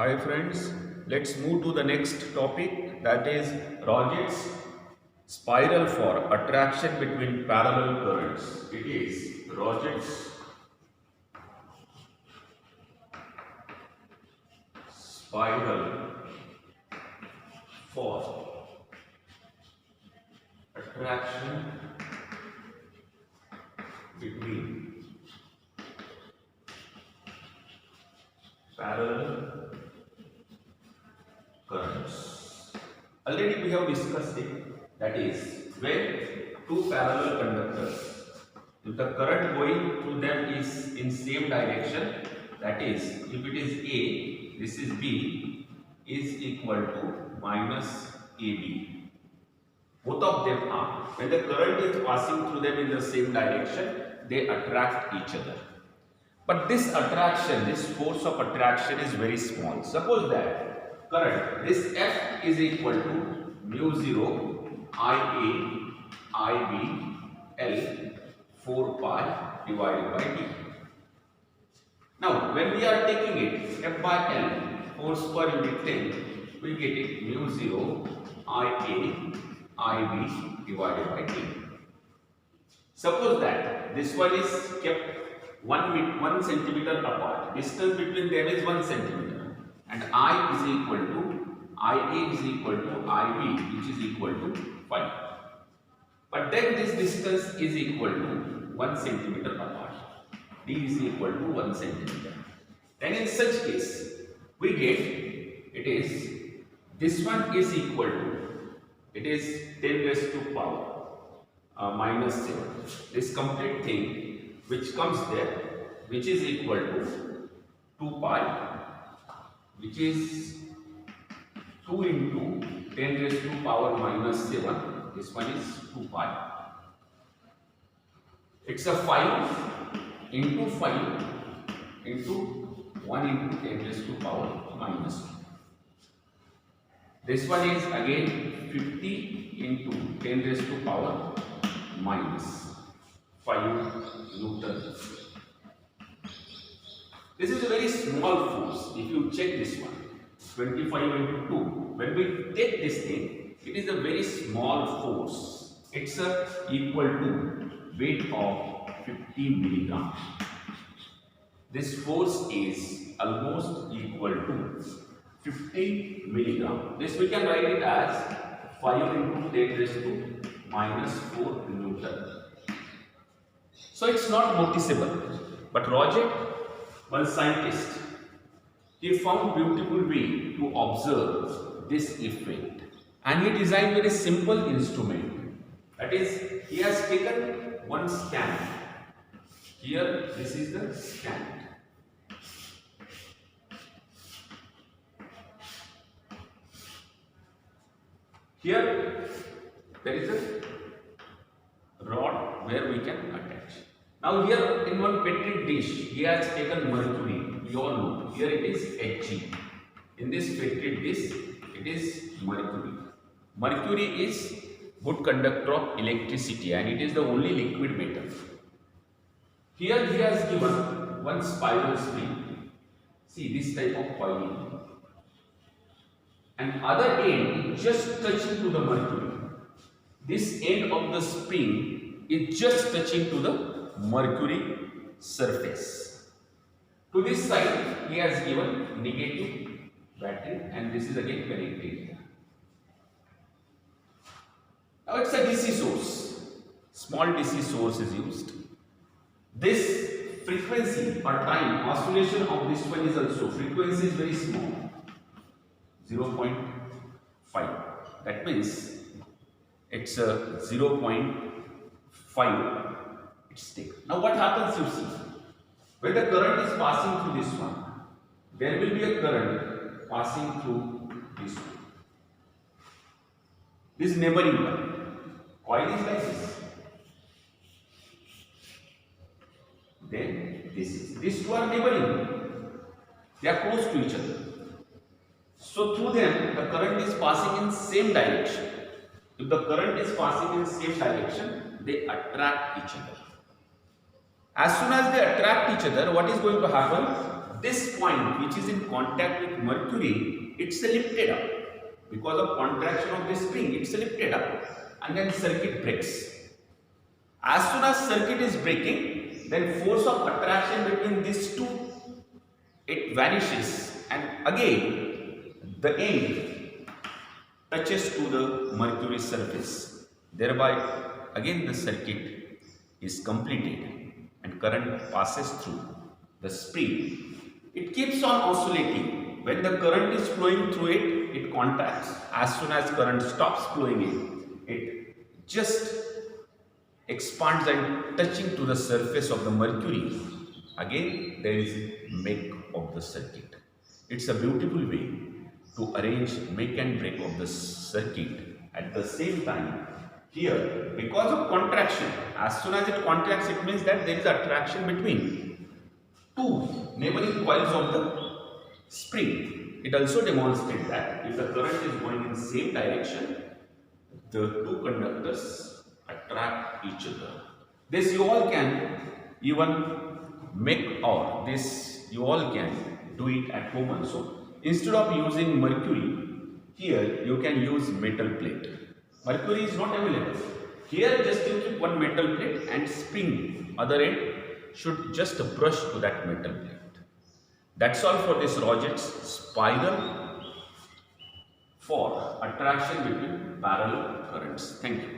Hi friends, let's move to the next topic, that is Roget's spiral for attraction between parallel currents. It is Roget's spiral for attraction between parallel currents. Already we have discussed it, that is when two parallel conductors, if the current going through them is in same direction, that is if it is A, this is B, is equal to minus AB. Both of them are, when the current is passing through them in the same direction, they attract each other. But this attraction, this force of attraction is very small. Suppose that current, this F is equal to mu 0 IA IB L 4 pi divided by D. Now, when we are taking it F by L, force per unit length, we get it mu 0 IA IB divided by D. Suppose that this one is kept 1 centimeter apart. Distance between them is 1 centimeter, and I is equal to IA is equal to IB, which is equal to 5. But then this distance is equal to 1 centimeter apart. D is equal to 1 centimeter. Then in such case, we get it is this one is equal to, it is 10 raised to power minus 7. This complete thing which comes there, which is equal to 2 pi, which is 2 into 10 raised to power minus 7. This one is 2 pi. It's a 5 into 5 into 1 into 10 raised to power minus 2. This one is again 50 into 10 raised to power minus 5 Newton. This is a very small force. If you check this one, 25 into 2, when we take this thing, it is a very small force. It's equal to weight of 50 milligram. This force is almost equal to 50 milligram. This we can write it as 5 into 10 raised to minus 4 Newton. So it's not noticeable. But Roget, one scientist, he found beautiful way to observe this effect, and he designed very simple instrument. That is, he has taken one stand. Here, this is the stand. Here, there is a rod where we can attach. Now here in one petri dish, he has taken mercury. We all know, here it is Hg. In this petri dish, it is mercury. Mercury is good conductor of electricity, and it is the only liquid metal. Here he has given one spiral spring. See this type of coiling. And other end is just touching to the mercury. This end of the spring is just touching to the mercury surface. To this side, he has given negative battery, and this is again connected here. Now it's a DC source. Small DC source is used. This frequency or time oscillation of this one is also, frequency is very small, 0.5. That means it's a 0.5. It's taken. Now what happens, you see, when the current is passing through this one, there will be a current passing through this one. This neighboring one. Coil is like this. Then this is. These two are neighboring. They are close to each other. So through them, the current is passing in same direction. If the current is passing in same direction, they attract each other. As soon as they attract each other, what is going to happen? this point which is in contact with mercury, it's lifted up. Because of contraction of this spring, it's lifted up and then circuit breaks. As soon as circuit is breaking, then force of attraction between these two, it vanishes, and again the end touches to the mercury surface. Thereby again the circuit is completed and current passes through the spring. It keeps on oscillating. When the current is flowing through it, it contracts. As soon as current stops flowing it just expands and touching to the surface of the mercury. Again there is make of the circuit. It's a beautiful way to arrange make and break of the circuit. At the same time, here because of contraction, as soon as it contracts, it means that there is attraction between two neighboring coils of the spring. It also demonstrates that if the current is going in same direction, the two conductors attract each other. This you all can even make, or this you all can do it at home also. Instead of using mercury, here you can use metal plate. Mercury is not available. Here just you keep one metal plate and spring other end should just brush to that metal plate. That's all for this Roget's spiral for attraction between parallel currents. Thank you.